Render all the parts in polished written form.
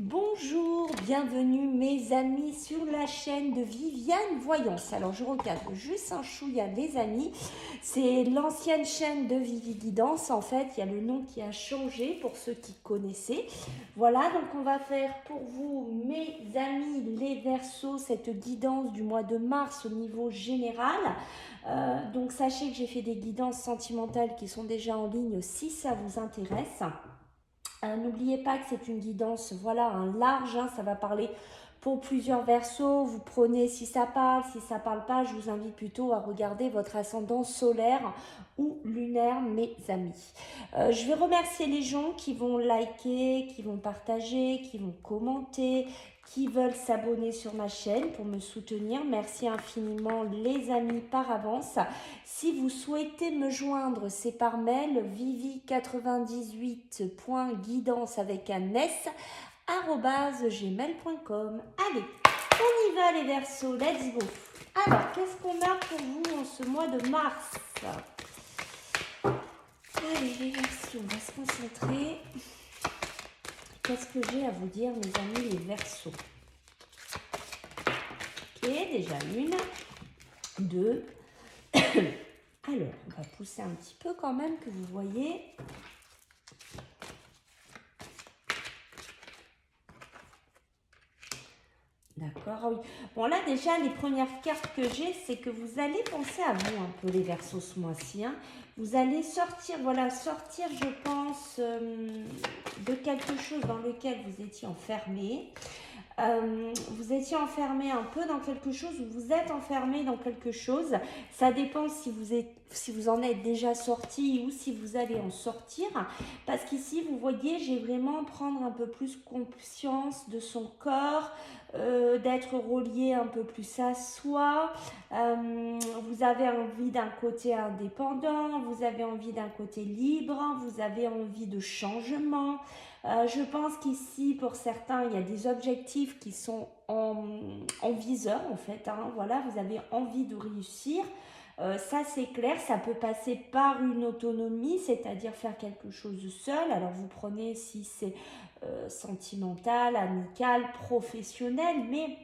Bonjour, bienvenue mes amis sur la chaîne de Viviane Voyance. Alors je recadre juste un chouïa les amis, c'est l'ancienne chaîne de Vivi Guidance. En fait, il y a le nom qui a changé pour ceux qui connaissaient. Voilà, donc on va faire pour vous mes amis les Verseaux cette guidance du mois de mars au niveau général. Donc sachez que j'ai fait des guidances sentimentales qui sont déjà en ligne si ça vous intéresse. N'oubliez pas que c'est une guidance, voilà, un large, hein, ça va parler pour plusieurs versos. Vous prenez si ça parle pas, je vous invite plutôt à regarder votre ascendant solaire ou lunaire, mes amis. Je vais remercier les gens qui vont liker, qui vont partager, qui vont commenter, qui veulent s'abonner sur ma chaîne pour me soutenir. Merci infiniment les amis par avance. Si vous souhaitez me joindre, c'est par mail vivi98.guidance avec un s @gmail.com. Allez, on y va les Verseaux, let's go. Alors, qu'est-ce qu'on a pour vous en ce mois de mars? Allez les Verseaux, on va se concentrer. Qu'est-ce que j'ai à vous dire mes amis les Verseaux? Ok, déjà une, deux. Alors, on va pousser un petit peu quand même que vous voyez. D'accord, ah oui. Bon là déjà, les premières cartes que j'ai, c'est que vous allez penser à vous un peu les Verseaux ce mois-ci. Hein. Vous allez sortir, voilà, sortir je pense de quelque chose dans lequel vous étiez enfermé. Vous étiez enfermé un peu dans quelque chose ou vous êtes enfermé dans quelque chose. Ça dépend si vous en êtes déjà sorti ou si vous allez en sortir. Parce qu'ici, vous voyez, j'ai vraiment prendre un peu plus conscience de son corps, d'être relié un peu plus à soi. Vous avez envie d'un côté indépendant, vous avez envie d'un côté libre, vous avez envie de changement. Je pense qu'ici, pour certains, il y a des objectifs qui sont en viseur, en fait. Hein. Voilà, vous avez envie de réussir. Ça, c'est clair. Ça peut passer par une autonomie, c'est-à-dire faire quelque chose seul. Alors, vous prenez si c'est sentimental, amical, professionnel, mais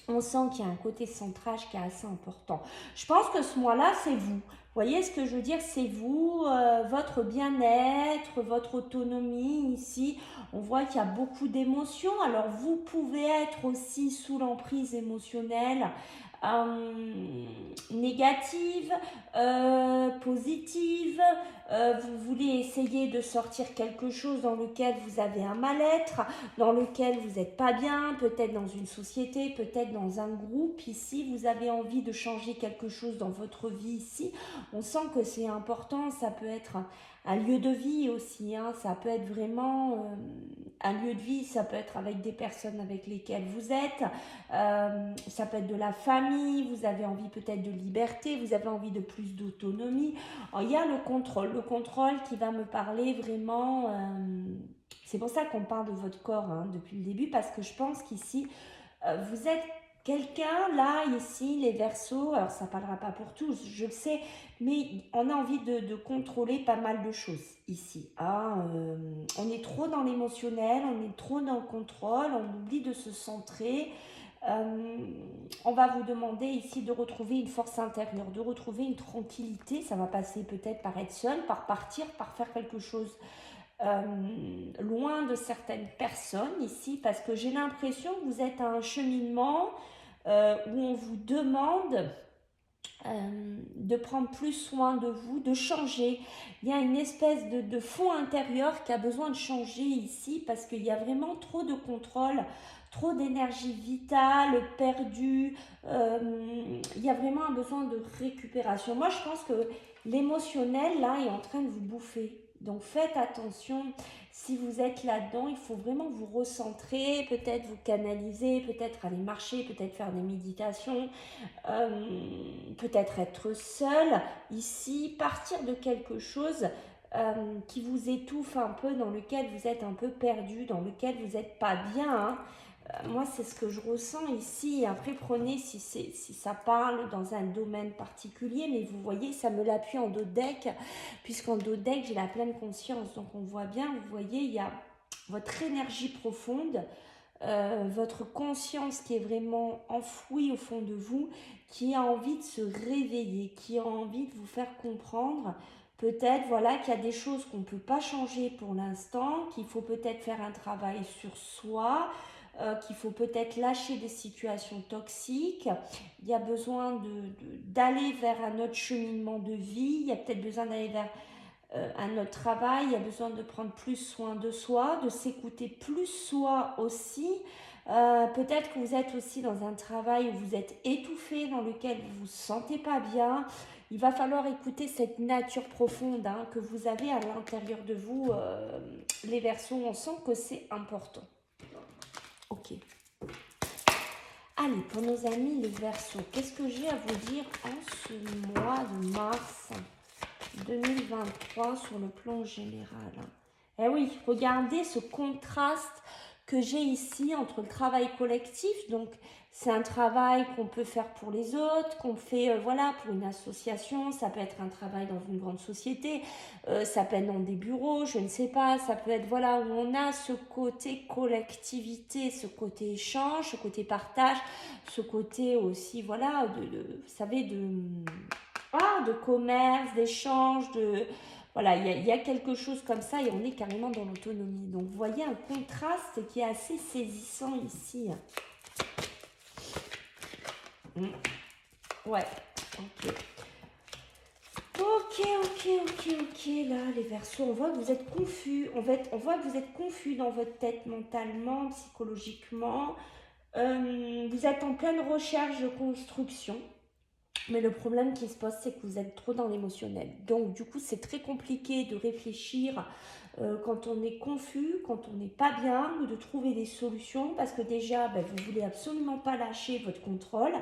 on sent qu'il y a un côté centrage qui est assez important. Je pense que ce mois-là, c'est vous. Vous voyez ce que je veux dire? C'est vous, votre bien-être, votre autonomie ici. On voit qu'il y a beaucoup d'émotions. Alors, vous pouvez être aussi sous l'emprise émotionnelle négative, positive. Vous voulez essayer de sortir quelque chose dans lequel vous avez un mal-être, dans lequel vous n'êtes pas bien, peut-être dans une société, peut-être dans un groupe. Ici, vous avez envie de changer quelque chose dans votre vie ici. On sent que c'est important, ça peut être un lieu de vie aussi, hein. Ça peut être vraiment un lieu de vie, ça peut être avec des personnes avec lesquelles vous êtes, ça peut être de la famille, vous avez envie peut-être de liberté, vous avez envie de plus d'autonomie. Il y a le contrôle qui va me parler vraiment, c'est pour ça qu'on parle de votre corps hein, depuis le début, parce que je pense qu'ici, vous êtes quelqu'un, là, ici, les Verseaux, alors ça ne parlera pas pour tous, je le sais, mais on a envie de contrôler pas mal de choses ici. Hein. On est trop dans l'émotionnel, on est trop dans le contrôle, on oublie de se centrer. On va vous demander ici de retrouver une force intérieure, de retrouver une tranquillité. Ça va passer peut-être par être seul, par partir, par faire quelque chose loin de certaines personnes ici, parce que j'ai l'impression que vous êtes à un cheminement où on vous demande de prendre plus soin de vous, de changer. Il y a une espèce de fond intérieur qui a besoin de changer ici parce qu'il y a vraiment trop de contrôle, trop d'énergie vitale perdue. Il y a vraiment un besoin de récupération. Moi, je pense que l'émotionnel, là, est en train de vous bouffer. Donc faites attention, si vous êtes là-dedans, il faut vraiment vous recentrer, peut-être vous canaliser, peut-être aller marcher, peut-être faire des méditations, peut-être être seul ici, partir de quelque chose qui vous étouffe un peu, dans lequel vous êtes un peu perdu, dans lequel vous n'êtes pas bien. Hein. Moi, c'est ce que je ressens ici. Après, prenez si ça parle dans un domaine particulier, mais vous voyez, ça me l'appuie en dos de deck, puisqu'en dos de deck, j'ai la pleine conscience. Donc, on voit bien, vous voyez, il y a votre énergie profonde, votre conscience qui est vraiment enfouie au fond de vous, qui a envie de se réveiller, qui a envie de vous faire comprendre peut-être voilà, qu'il y a des choses qu'on ne peut pas changer pour l'instant, qu'il faut peut-être faire un travail sur soi, qu'il faut peut-être lâcher des situations toxiques, il y a besoin d'aller vers un autre cheminement de vie, il y a peut-être besoin d'aller vers un autre travail, il y a besoin de prendre plus soin de soi, de s'écouter plus soi aussi. Peut-être que vous êtes aussi dans un travail où vous êtes étouffé, dans lequel vous ne vous sentez pas bien. Il va falloir écouter cette nature profonde hein, que vous avez à l'intérieur de vous. Les Verseaux, on sent que c'est important. Ok. Allez, pour nos amis les Verseaux, qu'est-ce que j'ai à vous dire en ce mois de mars 2023 sur le plan général? Eh oui, regardez ce contraste que j'ai ici entre le travail collectif, donc c'est un travail qu'on peut faire pour les autres, qu'on fait voilà pour une association, ça peut être un travail dans une grande société, ça peut être dans des bureaux, je ne sais pas, ça peut être voilà où on a ce côté collectivité, ce côté échange, ce côté partage, ce côté aussi voilà vous savez de commerce, d'échange, de voilà, il y a quelque chose comme ça et on est carrément dans l'autonomie. Donc, vous voyez un contraste qui est assez saisissant ici. Ouais, ok. Ok, là, les Verseaux, on voit que vous êtes confus. En fait, on voit que vous êtes confus dans votre tête mentalement, psychologiquement. Vous êtes en pleine recherche de construction. Mais le problème qui se pose, c'est que vous êtes trop dans l'émotionnel. Donc, du coup, c'est très compliqué de réfléchir quand on est confus, quand on n'est pas bien, ou de trouver des solutions. Parce que déjà, vous ne voulez absolument pas lâcher votre contrôle.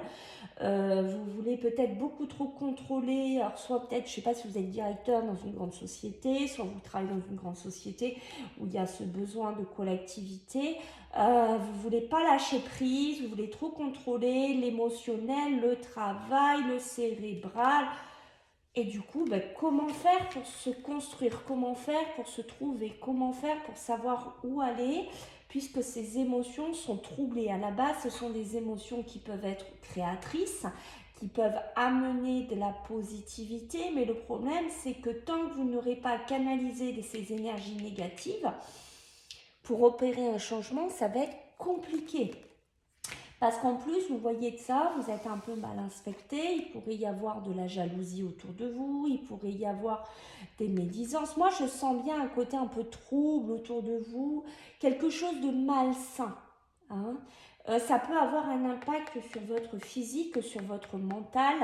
Vous voulez peut-être beaucoup trop contrôler. Alors, soit peut-être, je ne sais pas si vous êtes directeur dans une grande société, soit vous travaillez dans une grande société où il y a ce besoin de collectivité. Vous voulez pas lâcher prise, vous voulez trop contrôler l'émotionnel, le travail, le cérébral. Et du coup, comment faire pour se construire? Comment faire pour se trouver? Comment faire pour savoir où aller? Puisque ces émotions sont troublées. À la base, ce sont des émotions qui peuvent être créatrices, qui peuvent amener de la positivité. Mais le problème, c'est que tant que vous n'aurez pas canalisé ces énergies négatives, pour opérer un changement, ça va être compliqué. Parce qu'en plus, vous voyez de ça, vous êtes un peu mal inspecté, il pourrait y avoir de la jalousie autour de vous, il pourrait y avoir des médisances. Moi, je sens bien un côté un peu trouble autour de vous, quelque chose de malsain. Hein. Ça peut avoir un impact sur votre physique, sur votre mental.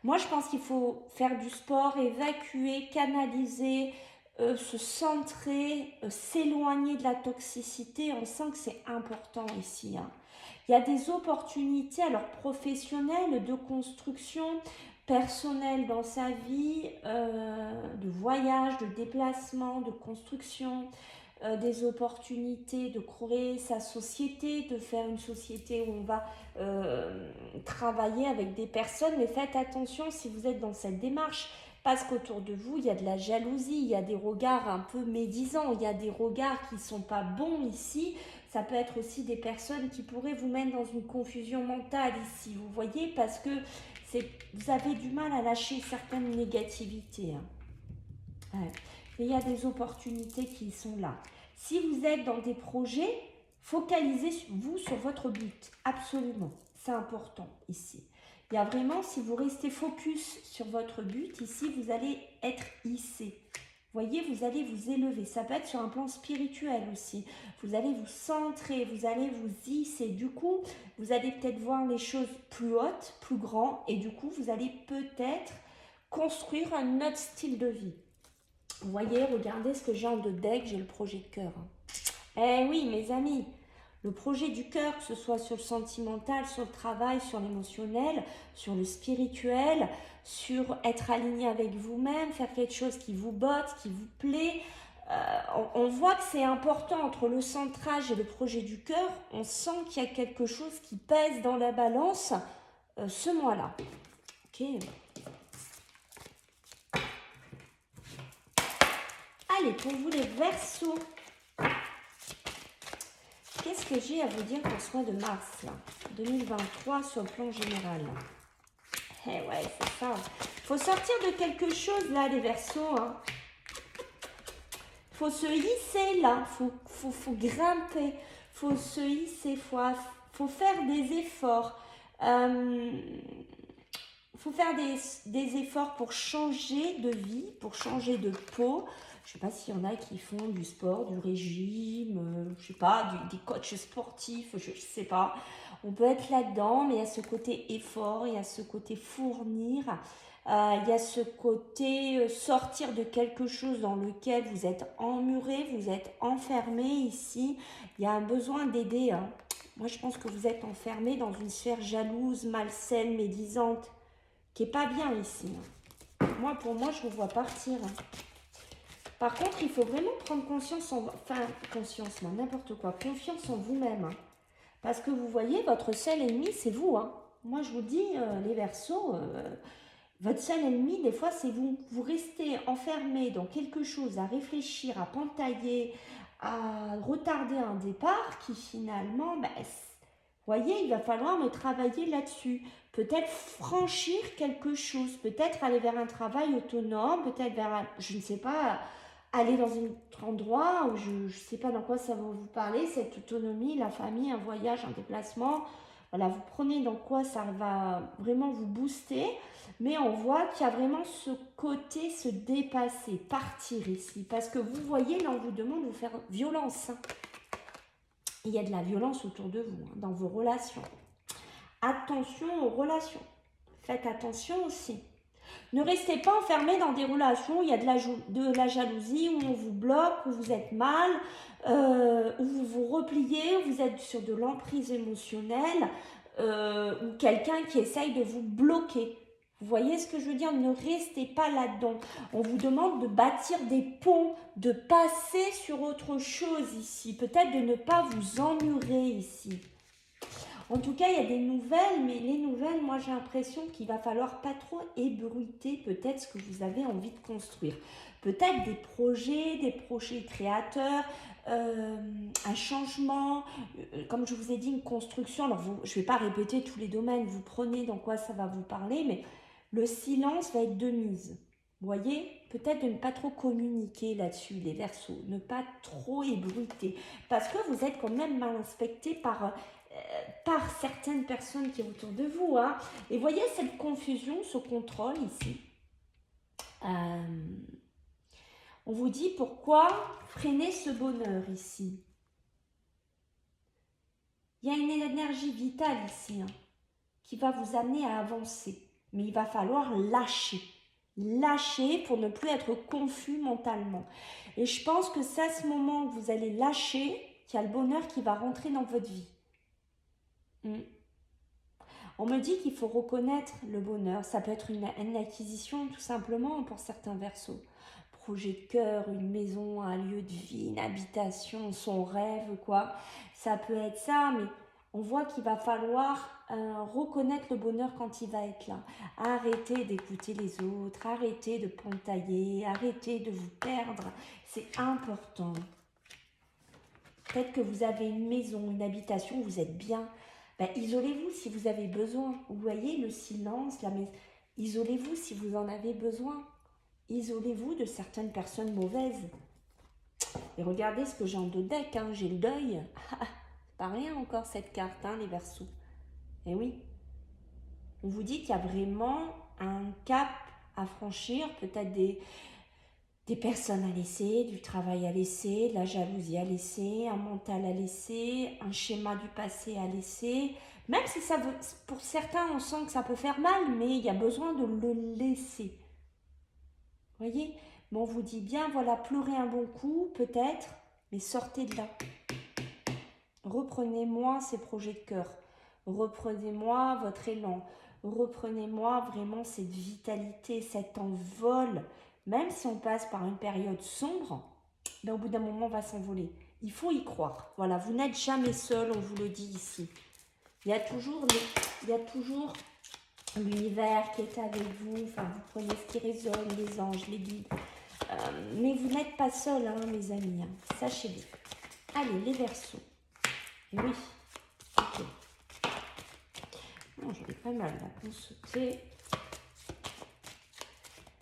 Moi, je pense qu'il faut faire du sport, évacuer, canaliser, se centrer, s'éloigner de la toxicité. On sent que c'est important ici. Hein. Il y a des opportunités, alors professionnelles, de construction personnelle dans sa vie, de voyage, de déplacement, de construction, des opportunités de créer sa société, de faire une société où on va travailler avec des personnes. Mais faites attention si vous êtes dans cette démarche, parce qu'autour de vous, il y a de la jalousie, il y a des regards un peu médisants, il y a des regards qui ne sont pas bons ici. Ça peut être aussi des personnes qui pourraient vous mettre dans une confusion mentale ici, vous voyez, parce que vous avez du mal à lâcher certaines négativités. Hein. Ouais. Mais il y a des opportunités qui sont là. Si vous êtes dans des projets, focalisez-vous sur votre but, absolument, c'est important ici. Il y a vraiment, si vous restez focus sur votre but, ici, vous allez être hissé. Vous voyez, vous allez vous élever. Ça peut être sur un plan spirituel aussi. Vous allez vous centrer, vous allez vous hisser. Du coup, vous allez peut-être voir les choses plus hautes, plus grands. Et du coup, vous allez peut-être construire un autre style de vie. Vous voyez, regardez ce que j'ai en deux decks. J'ai le projet de cœur. Eh oui, mes amis. Le projet du cœur, que ce soit sur le sentimental, sur le travail, sur l'émotionnel, sur le spirituel, sur être aligné avec vous-même, faire quelque chose qui vous botte, qui vous plaît. On voit que c'est important entre le centrage et le projet du cœur. On sent qu'il y a quelque chose qui pèse dans la balance ce mois-là. Ok. Allez, pour vous les Verseaux. ce que j'ai à vous dire pour ce mois de mars, là, 2023, sur le plan général. Eh ouais, c'est ça. Il faut sortir de quelque chose, là, les Verseaux. Hein. Faut se hisser, là. Faut grimper. Faut se hisser. Faut faire des efforts. Faut faire des efforts pour changer de vie, pour changer de peau. Je ne sais pas s'il y en a qui font du sport, du régime, je sais pas, des coachs sportifs, je ne sais pas. On peut être là-dedans, mais il y a ce côté effort, il y a ce côté fournir, il y a ce côté sortir de quelque chose dans lequel vous êtes emmuré, vous êtes enfermé ici. Il y a un besoin d'aider. Hein. Moi, je pense que vous êtes enfermé dans une sphère jalouse, malsaine, médisante, qui n'est pas bien ici. Moi, pour moi, je vous vois partir. Hein. Par contre, il faut vraiment prendre conscience n'importe quoi, confiance en vous-même. Hein. Parce que vous voyez, votre seul ennemi, c'est vous. Hein. Moi, je vous dis, les Verseaux, votre seul ennemi, des fois, c'est vous. Vous restez enfermé dans quelque chose, à réfléchir, à pentailler, à retarder un départ qui finalement, vous voyez, il va falloir me travailler là-dessus. Peut-être franchir quelque chose, peut-être aller vers un travail autonome, peut-être vers, je ne sais pas, aller dans un autre endroit où je ne sais pas dans quoi ça va vous parler, cette autonomie, la famille, un voyage, un déplacement. Voilà, vous prenez dans quoi ça va vraiment vous booster, mais on voit qu'il y a vraiment ce côté se dépasser, partir ici, parce que vous voyez, là on vous demande de vous faire violence. Hein. Il y a de la violence autour de vous, hein, dans vos relations. Attention aux relations. Faites attention aussi. Ne restez pas enfermé dans des relations où il y a de la jalousie, où on vous bloque, où vous êtes mal, où vous vous repliez, où vous êtes sur de l'emprise émotionnelle, ou quelqu'un qui essaye de vous bloquer. Vous voyez ce que je veux dire? Ne restez pas là-dedans. On vous demande de bâtir des ponts, de passer sur autre chose ici. Peut-être de ne pas vous emmurer ici. En tout cas, il y a des nouvelles, mais les nouvelles, moi j'ai l'impression qu'il va falloir pas trop ébruiter peut-être ce que vous avez envie de construire. Peut-être des projets créateurs, un changement, comme je vous ai dit, une construction. Alors, je ne vais pas répéter tous les domaines, vous prenez dans quoi ça va vous parler, mais le silence va être de mise. Vous voyez, peut-être de ne pas trop communiquer là-dessus, les Verseaux, ne pas trop ébruiter, parce que vous êtes quand même mal inspecté par certaines personnes qui sont autour de vous. Hein. Et voyez cette confusion, ce contrôle ici. On vous dit pourquoi freiner ce bonheur ici. Il y a une énergie vitale ici hein, qui va vous amener à avancer. Mais il va falloir lâcher. Lâcher pour ne plus être confus mentalement. Et je pense que c'est à ce moment où vous allez lâcher qu'il y a le bonheur qui va rentrer dans votre vie. On me dit qu'il faut reconnaître le bonheur. Ça peut être une acquisition tout simplement pour certains Verseaux. Projet de cœur, une maison, un lieu de vie, une habitation, son rêve, quoi. Ça peut être ça, mais on voit qu'il va falloir reconnaître le bonheur quand il va être là. Arrêtez d'écouter les autres, arrêtez de pentailler, arrêtez de vous perdre. C'est important. Peut-être que vous avez une maison, une habitation, vous êtes bien. Isolez-vous si vous avez besoin. Vous voyez le silence, isolez-vous si vous en avez besoin. Isolez-vous de certaines personnes mauvaises. Et regardez ce que j'ai en dos de deck, hein. J'ai le deuil. C'est pas rien encore cette carte, hein, les Verseaux. Et oui. On vous dit qu'il y a vraiment un cap à franchir, peut-être des personnes à laisser, du travail à laisser, de la jalousie à laisser, un mental à laisser, un schéma du passé à laisser. Même si ça veut, pour certains, on sent que ça peut faire mal, mais il y a besoin de le laisser. Vous voyez? Mais on vous dit bien, voilà, pleurez un bon coup, peut-être, mais sortez de là. Reprenez-moi ces projets de cœur. Reprenez-moi votre élan. Reprenez-moi vraiment cette vitalité, cet envol. Même si on passe par une période sombre, au bout d'un moment, on va s'envoler. Il faut y croire. Voilà, vous n'êtes jamais seul, on vous le dit ici. Il y a toujours l'univers qui est avec vous. Enfin, vous prenez ce qui résonne, les anges, les guides. Mais vous n'êtes pas seul, hein, mes amis. Hein. Sachez-le. Allez, les Verseaux. oui. Ok. Non, j'en ai pas mal là pour sauter.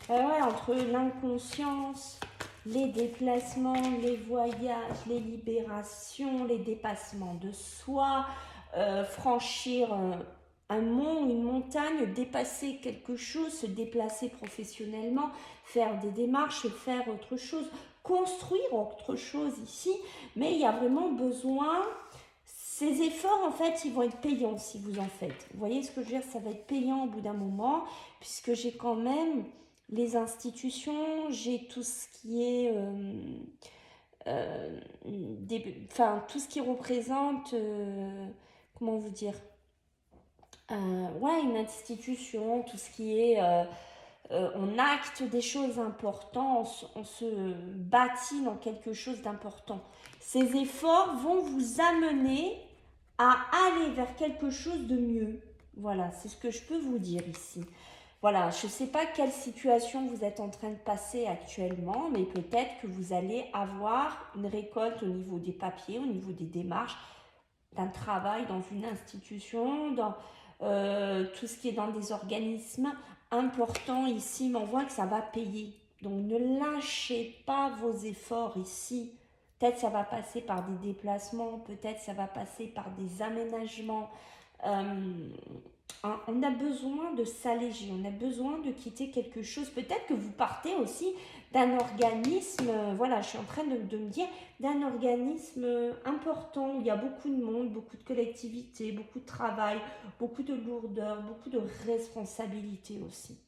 Ouais, entre l'inconscience, les déplacements, les voyages, les libérations, les dépassements de soi, franchir un mont, une montagne, dépasser quelque chose, se déplacer professionnellement, faire des démarches, faire autre chose, construire autre chose ici, mais il y a vraiment besoin, ces efforts en fait, ils vont être payants si vous en faites. Vous voyez ce que je veux dire, ça va être payant au bout d'un moment, puisque j'ai quand même les institutions, j'ai tout ce qui est tout ce qui représente comment vous dire ouais, une institution, tout ce qui est on acte des choses importantes, on se bâtit dans quelque chose d'important. Ces efforts vont vous amener à aller vers quelque chose de mieux. Voilà, c'est ce que je peux vous dire ici. Voilà, je ne sais pas quelle situation vous êtes en train de passer actuellement, mais peut-être que vous allez avoir une récolte au niveau des papiers, au niveau des démarches, d'un travail dans une institution, dans tout ce qui est dans des organismes importants ici, mais on voit que ça va payer. Donc ne lâchez pas vos efforts ici. Peut-être ça va passer par des déplacements, peut-être ça va passer par des aménagements. On a besoin de s'alléger, on a besoin de quitter quelque chose. Peut-être que vous partez aussi d'un organisme, voilà, je suis en train de me dire, d'un organisme important où il y a beaucoup de monde, beaucoup de collectivités, beaucoup de travail, beaucoup de lourdeur, beaucoup de responsabilités aussi.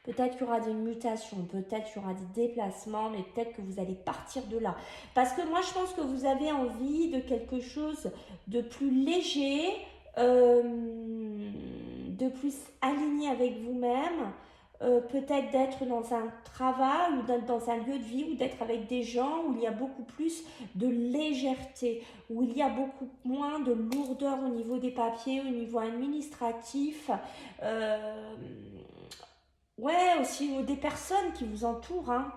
Peut-être qu'il y aura des mutations, peut-être qu'il y aura des déplacements, mais peut-être que vous allez partir de là. Parce que moi, je pense que vous avez envie de quelque chose de plus léger, de plus aligné avec vous-même, peut-être d'être dans un travail ou d'être dans un lieu de vie ou d'être avec des gens où il y a beaucoup plus de légèreté, où il y a beaucoup moins de lourdeur au niveau des papiers, au niveau administratif. Ouais, aussi des personnes qui vous entourent, hein.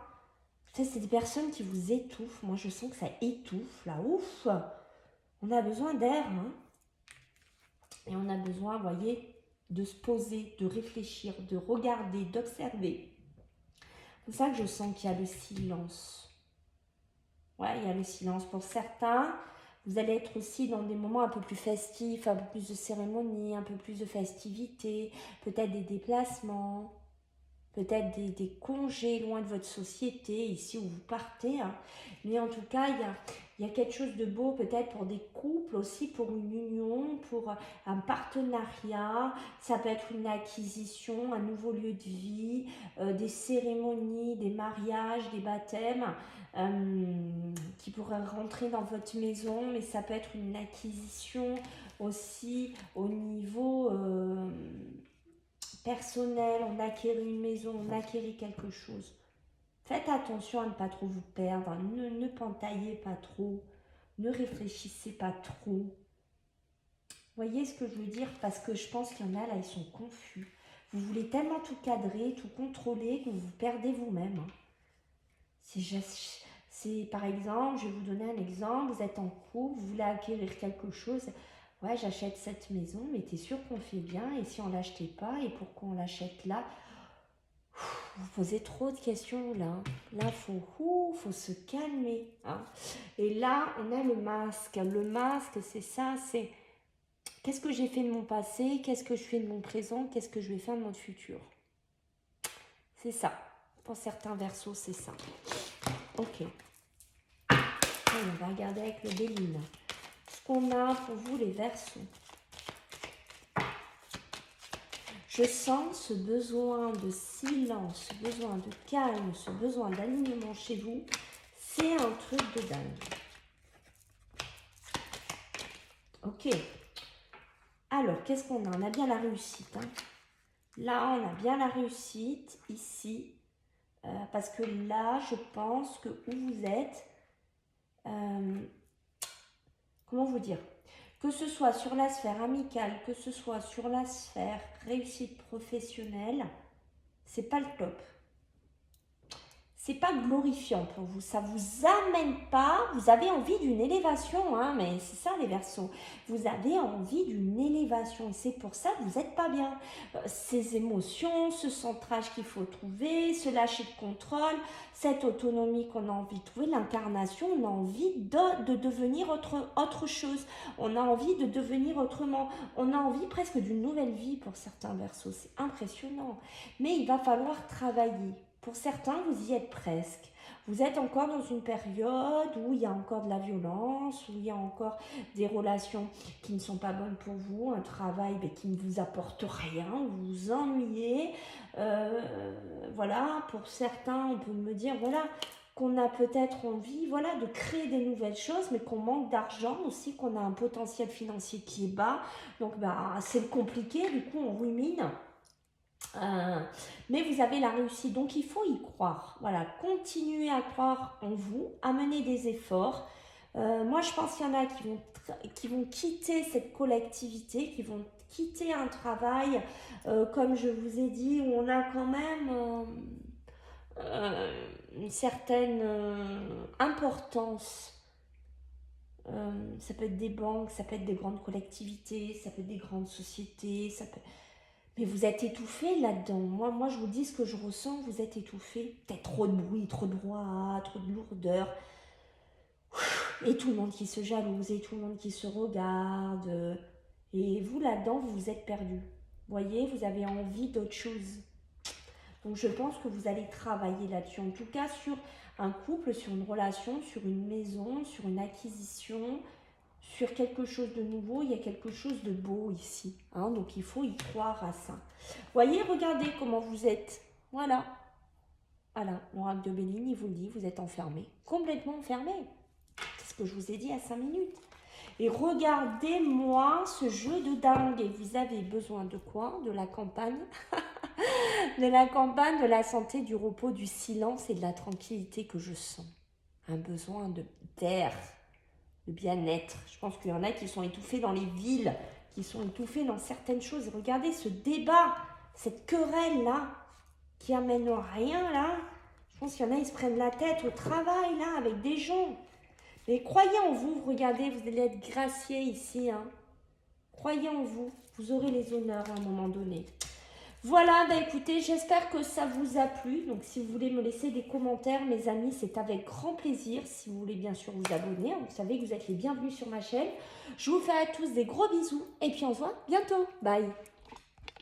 C'est des personnes qui vous étouffent. Moi, je sens que ça étouffe, là. Ouf! On a besoin d'air, hein. Et on a besoin, vous voyez, de se poser, de réfléchir, de regarder, d'observer. C'est pour ça que je sens qu'il y a le silence. Ouais, il y a le silence. Pour certains, vous allez être aussi dans des moments un peu plus festifs, un peu plus de cérémonies, un peu plus de festivités, peut-être des déplacements. Peut-être des congés loin de votre société, ici où vous partez. Hein. Mais en tout cas, il y a quelque chose de beau peut-être pour des couples aussi, pour une union, pour un partenariat. Ça peut être une acquisition, un nouveau lieu de vie, des cérémonies, des mariages, des baptêmes qui pourraient rentrer dans votre maison. Mais ça peut être une acquisition aussi au niveau... personnel, on acquérit une maison, on acquérit quelque chose. Faites attention à ne pas trop vous perdre, hein. Ne pentaillez pas trop, ne réfléchissez pas trop. Voyez ce que je veux dire? Parce que je pense qu'il y en a là, ils sont confus. Vous voulez tellement tout cadrer, tout contrôler que vous vous perdez vous-même. Hein. C'est par exemple, je vais vous donner un exemple, vous êtes en couple, vous voulez acquérir quelque chose. Ouais, j'achète cette maison, mais t'es sûr qu'on fait bien? Et si on l'achetait pas? Et pourquoi on l'achète là? Vous posez trop de questions là. Là, faut se calmer. Hein. Et là, on a le masque. Le masque, c'est ça, c'est qu'est-ce que j'ai fait de mon passé? Qu'est-ce que je fais de mon présent? Qu'est-ce que je vais faire de mon futur? C'est ça. Pour certains versos, c'est ça. Ok. Allez, on va regarder avec le Béline. Ce qu'on a pour vous, les versos. Je sens ce besoin de silence, ce besoin de calme, ce besoin d'alignement chez vous. C'est un truc de dingue. Ok. Alors, qu'est-ce qu'on a? On a bien la réussite. Hein. Là, on a bien la réussite ici. Parce que là, je pense que où vous êtes, comment vous dire? Que ce soit sur la sphère amicale, que ce soit sur la sphère réussite professionnelle, c'est pas le top. c'est pas glorifiant pour vous, ça vous amène pas, vous avez envie d'une élévation, hein, mais c'est ça les Verseaux, vous avez envie d'une élévation et c'est pour ça que vous n'êtes pas bien. Ces émotions, ce centrage qu'il faut trouver, ce lâcher de contrôle, cette autonomie qu'on a envie de trouver, l'incarnation, on a envie de devenir autre chose, on a envie de devenir autrement, on a envie presque d'une nouvelle vie pour certains Verseaux, c'est impressionnant, mais il va falloir travailler. Pour certains, vous y êtes presque. Vous êtes encore dans une période où il y a encore de la violence, où il y a encore des relations qui ne sont pas bonnes pour vous, un travail qui ne vous apporte rien, vous vous ennuyez. Voilà, pour certains, on peut me dire, voilà, qu'on a peut-être envie, voilà, de créer des nouvelles choses, mais qu'on manque d'argent aussi, qu'on a un potentiel financier qui est bas. Donc, c'est compliqué, du coup, on rumine. Mais vous avez la réussite, donc il faut y croire. Voilà, continuez à croire en vous, à mener des efforts. Moi, je pense qu'il y en a qui vont quitter cette collectivité, qui vont quitter un travail, comme je vous ai dit, où on a quand même une certaine importance. Ça peut être des banques, ça peut être des grandes collectivités, ça peut être des grandes sociétés, ça peut... Mais vous êtes étouffé là-dedans. Moi, je vous dis ce que je ressens, vous êtes étouffé. Peut-être trop de bruit, trop de brouhaha, trop de lourdeur. Et tout le monde qui se jalouse, et tout le monde qui se regarde. Et vous, là-dedans, vous vous êtes perdu. Vous voyez, vous avez envie d'autre chose. Donc, je pense que vous allez travailler là-dessus. En tout cas, sur un couple, sur une relation, sur une maison, sur une acquisition, sur quelque chose de nouveau, il y a quelque chose de beau ici. Hein, donc, il faut y croire à ça. Voyez, regardez comment vous êtes. Voilà. Voilà, l'oracle de Béline, il vous le dit, vous êtes enfermé. Complètement enfermé. C'est ce que je vous ai dit à 5 minutes. Et regardez-moi ce jeu de dingue. Et vous avez besoin de quoi? De la campagne. De la campagne, de la santé, du repos, du silence et de la tranquillité que je sens. Un besoin d'air, de bien-être. Je pense qu'il y en a qui sont étouffés dans les villes, qui sont étouffés dans certaines choses. Regardez ce débat, cette querelle-là, qui amène rien, là. Je pense qu'il y en a, ils se prennent la tête au travail, là, avec des gens. Mais croyez en vous, regardez, vous allez être graciés ici. Hein. Croyez en vous, vous aurez les honneurs à un moment donné. Voilà, écoutez, j'espère que ça vous a plu. Donc, si vous voulez me laisser des commentaires, mes amis, c'est avec grand plaisir. Si vous voulez bien sûr vous abonner, vous savez que vous êtes les bienvenus sur ma chaîne. Je vous fais à tous des gros bisous et puis on se voit bientôt. Bye.